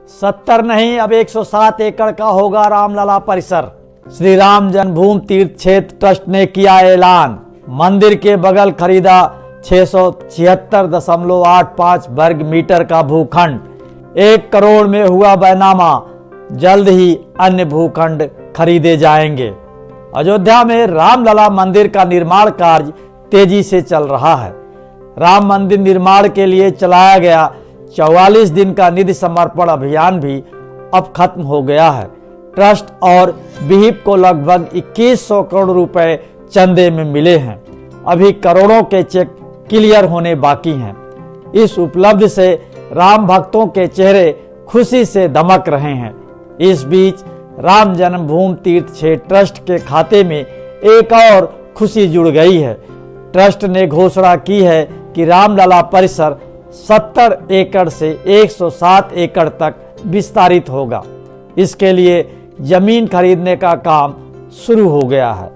70 नहीं, अब 107 एकड़ का होगा रामलला परिसर। श्री राम जन्मभूमि तीर्थ क्षेत्र ट्रस्ट ने किया ऐलान, मंदिर के बगल खरीदा 676.85 वर्ग मीटर का भूखंड, 1 करोड़ में हुआ बैनामा, जल्द ही अन्य भूखंड खरीदे जाएंगे। अयोध्या में रामलला मंदिर का निर्माण कार्य तेजी से चल रहा है। राम मंदिर निर्माण के लिए चलाया गया 44 दिन का निधि समर्पण अभियान भी अब खत्म हो गया है। ट्रस्ट और विहिप को लगभग 2100 करोड़ रुपए चंदे में मिले हैं। अभी करोड़ों के चेक क्लियर होने बाकी हैं। इस उपलब्धि से राम भक्तों के चेहरे खुशी से दमक रहे हैं। इस बीच राम जन्मभूमि तीर्थ क्षेत्र ट्रस्ट के खाते में एक और खुशी जुड़ गई है। ट्रस्ट ने घोषणा की है कि रामलला परिसर 70 एकड़ से 107 एकड़ तक विस्तारित होगा। इसके लिए जमीन खरीदने का काम शुरू हो गया है।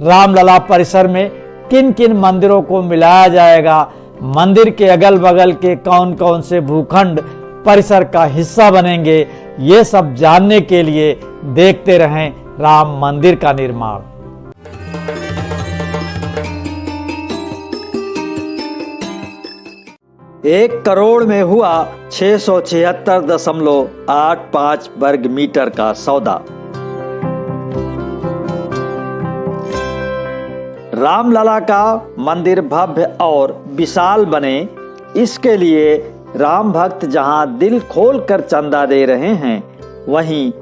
रामलला परिसर में किन किन मंदिरों को मिलाया जाएगा, मंदिर के अगल बगल के कौन कौन से भूखंड परिसर का हिस्सा बनेंगे, ये सब जानने के लिए देखते रहें राम मंदिर का निर्माण। 1 करोड़ में हुआ 676.85 वर्ग मीटर का सौदा। रामलला का मंदिर भव्य और विशाल बने, इसके लिए राम भक्त जहां दिल खोलकर चंदा दे रहे हैं, वहीं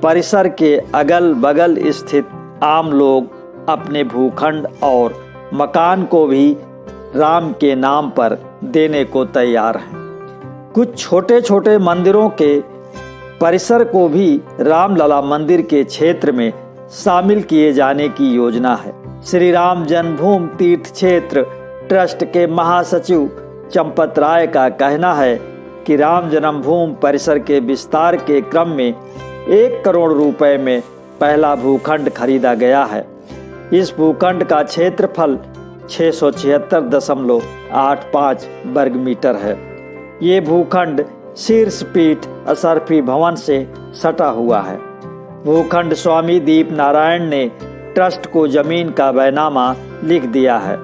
परिसर के अगल बगल स्थित आम लोग अपने भूखंड और मकान को भी राम के नाम पर देने को तैयार हैं। कुछ छोटे छोटे मंदिरों के परिसर को भी रामलला मंदिर के क्षेत्र में शामिल किए जाने की योजना है। श्री राम जन्मभूमि तीर्थ क्षेत्र ट्रस्ट के महासचिव चंपत राय का कहना है कि राम जन्मभूमि परिसर के विस्तार के क्रम में 1 करोड़ रुपए में पहला भूखंड खरीदा गया है। इस भूखंड का क्षेत्रफल 676.85 वर्ग मीटर है। ये भूखंड शीर्ष पीठ असरफी भवन से सटा हुआ है। भूखंड स्वामी दीप नारायण ने ट्रस्ट को जमीन का बैनामा लिख दिया है।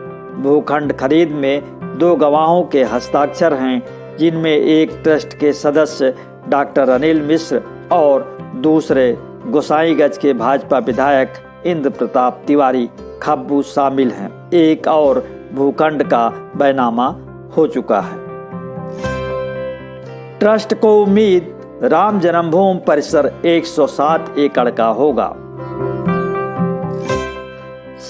भूखंड खरीद में 2 गवाहों के हस्ताक्षर हैं, जिनमें एक ट्रस्ट के सदस्य डॉक्टर अनिल मिश्र और दूसरे गोसाईगंज के भाजपा विधायक इंद्र प्रताप तिवारी खब्बू शामिल हैं। एक और भूखंड का बैनामा हो चुका है। ट्रस्ट को उम्मीद राम जन्मभूमि परिसर 107 एकड़ का होगा।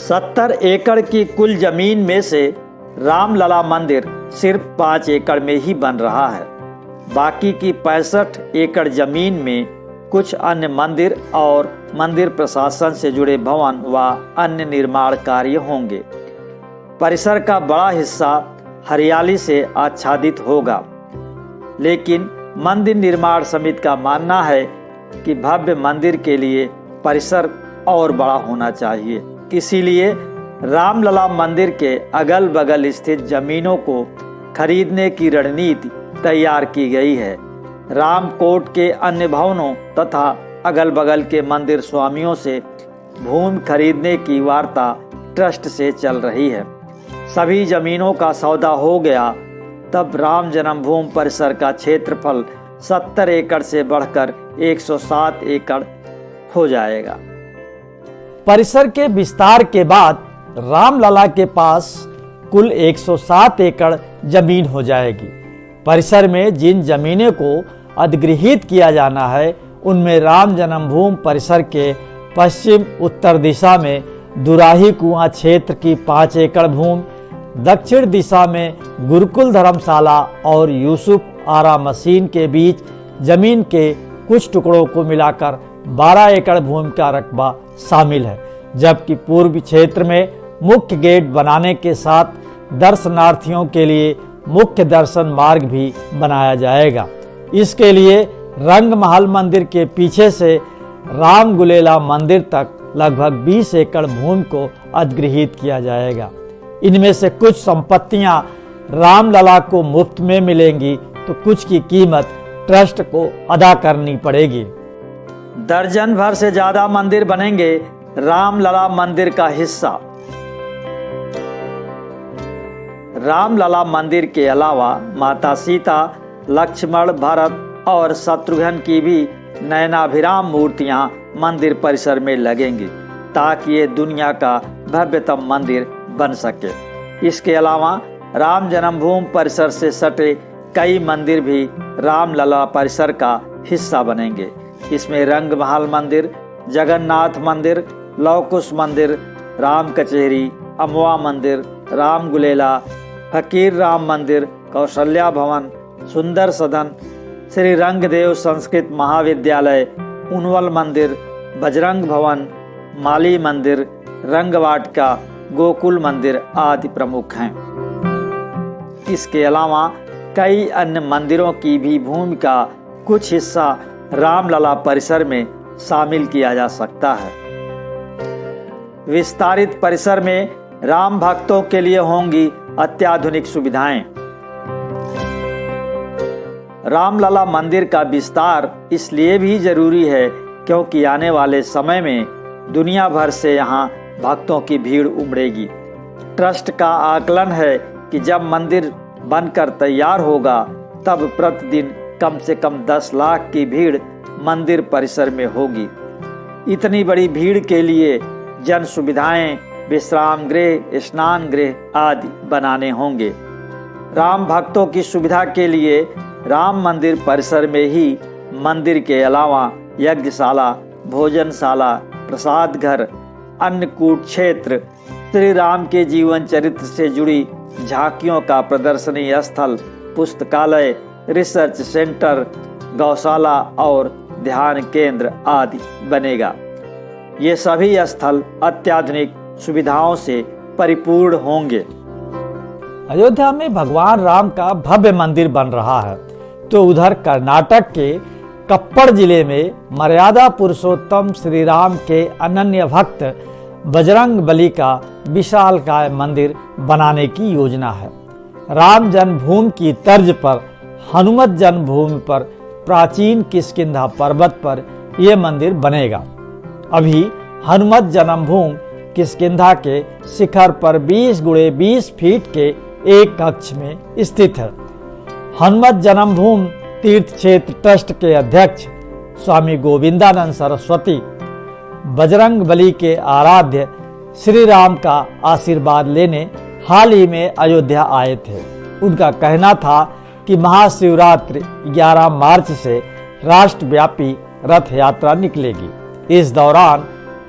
70 एकड़ की कुल जमीन में से रामलला मंदिर सिर्फ 5 एकड़ में ही बन रहा है। बाकी की 65 एकड़ जमीन में कुछ अन्य मंदिर और मंदिर प्रशासन से जुड़े भवन व अन्य निर्माण कार्य होंगे। परिसर का बड़ा हिस्सा हरियाली से आच्छादित होगा, लेकिन मंदिर निर्माण समिति का मानना है कि भव्य मंदिर के लिए परिसर और बड़ा होना चाहिए। इसीलिए रामलला मंदिर के अगल बगल स्थित जमीनों को खरीदने की रणनीति तैयार की गई है। रामकोट के अन्य भवनों तथा अगल बगल के मंदिर स्वामियों से भूमि खरीदने की वार्ता ट्रस्ट से चल रही है। सभी जमीनों का सौदा हो गया, तब राम जन्मभूमि परिसर का क्षेत्रफल 70 एकड़ से बढ़कर 107 एकड़ हो जाएगा। परिसर के विस्तार के बाद रामलला के पास कुल 107 एकड़ जमीन हो जाएगी। परिसर में जिन जमीनों को अधिगृहित किया जाना है, उनमें राम जन्मभूमि परिसर के पश्चिम उत्तर दिशा में दुराही कुआं क्षेत्र की 5 एकड़ भूमि, दक्षिण दिशा में गुरुकुल धर्मशाला और यूसुफ आरा मशीन के बीच जमीन के कुछ टुकड़ों को मिलाकर 12 एकड़ भूमि का रकबा शामिल है, जबकि पूर्वी क्षेत्र में मुख्य गेट बनाने के साथ दर्शनार्थियों के लिए मुख्य दर्शन मार्ग भी बनाया जाएगा। इसके लिए रंग महल मंदिर के पीछे से राम गुलेला मंदिर तक लगभग 20 एकड़ भूमि को अधिगृहित किया जाएगा। इनमें से कुछ संपत्तियां रामलला को मुफ्त में मिलेंगी, तो कुछ की कीमत ट्रस्ट को अदा करनी पड़ेगी। दर्जन भर से ज्यादा मंदिर बनेंगे रामलला मंदिर का हिस्सा। रामलला मंदिर के अलावा माता सीता, लक्ष्मण, भरत और शत्रुघ्न की भी नयनाभिराम मूर्तियां मंदिर परिसर में लगेंगी ताकि ये दुनिया का भव्यतम मंदिर बन सके। इसके अलावा राम जन्मभूमि परिसर से सटे कई मंदिर भी रामलला परिसर का हिस्सा बनेंगे। इसमें रंगमहल मंदिर, जगन्नाथ मंदिर, लवकुश मंदिर, राम कचहरी, अमवा मंदिर, राम गुलेला, फकीर राम मंदिर, कौशल्या भवन, सुंदर सदन, श्री रंगदेव संस्कृत महाविद्यालय, उनवल मंदिर, बजरंग भवन, माली मंदिर, रंगवाटिका, गोकुल मंदिर आदि प्रमुख हैं। इसके अलावा कई अन्य मंदिरों की भी भूमि का कुछ हिस्सा रामलला परिसर में शामिल किया जा सकता है। विस्तारित परिसर में राम भक्तों के लिए होंगी अत्याधुनिक सुविधाएं। रामलला मंदिर का विस्तार इसलिए भी जरूरी है क्योंकि आने वाले समय में दुनिया भर से यहाँ भक्तों की भीड़ उमड़ेगी। ट्रस्ट का आकलन है कि जब मंदिर बनकर तैयार होगा तब प्रतिदिन कम से कम 10 लाख की भीड़ मंदिर परिसर में होगी। इतनी बड़ी भीड़ के लिए जन सुविधाएं, विश्राम गृह, स्नान गृह आदि बनाने होंगे। राम भक्तों की सुविधा के लिए राम मंदिर परिसर में ही मंदिर के अलावा यज्ञशाला, भोजनशाला, प्रसाद घर, अन्नकूट क्षेत्र, श्री राम के जीवन चरित्र से जुड़ी झांकियों का प्रदर्शनी स्थल, पुस्तकालय, रिसर्च सेंटर, गौशाला और ध्यान केंद्र आदि बनेगा। ये सभी स्थल अत्याधुनिक सुविधाओं से परिपूर्ण होंगे। अयोध्या में भगवान राम का भव्य मंदिर बन रहा है तो उधर कर्नाटक के कप्पड़ जिले में मर्यादा पुरुषोत्तम श्री राम के अनन्य भक्त बजरंग बली का विशालकाय मंदिर बनाने की योजना है। राम जन्मभूमि की तर्ज पर हनुमत जन्मभूमि पर प्राचीन किष्किंधा पर्वत पर यह मंदिर बनेगा। अभी हनुमत जन्मभूमि किष्किंधा के शिखर पर 20 × 20 फीट के एक कक्ष में स्थित है। हनुमत जन्मभूमि तीर्थ क्षेत्र ट्रस्ट के अध्यक्ष स्वामी गोविंदानंद सरस्वती बजरंग बली के आराध्य श्री राम का आशीर्वाद लेने हाल ही में अयोध्या आए थे। उनका कहना था कि महाशिवरात्रि 11 मार्च से राष्ट्रव्यापी रथ यात्रा निकलेगी। इस दौरान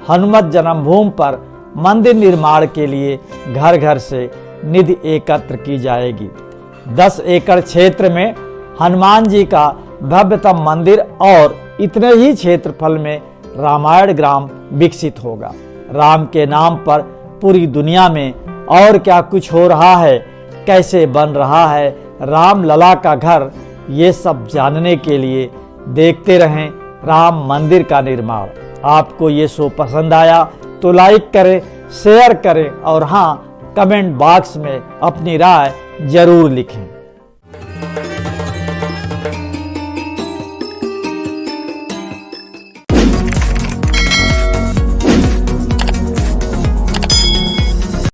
हनुमत जन्मभूमि पर मंदिर निर्माण के लिए घर घर से निधि एकत्र की जाएगी। 10 एकड़ क्षेत्र में हनुमान जी का भव्यतम मंदिर और इतने ही क्षेत्रफल में रामायण ग्राम विकसित होगा। राम के नाम पर पूरी दुनिया में और क्या कुछ हो रहा है, कैसे बन रहा है रामलला का घर, ये सब जानने के लिए देखते रहें राम मंदिर का निर्माण। आपको ये शो पसंद आया तो लाइक करें, शेयर करें और हाँ, कमेंट बॉक्स में अपनी राय जरूर लिखें।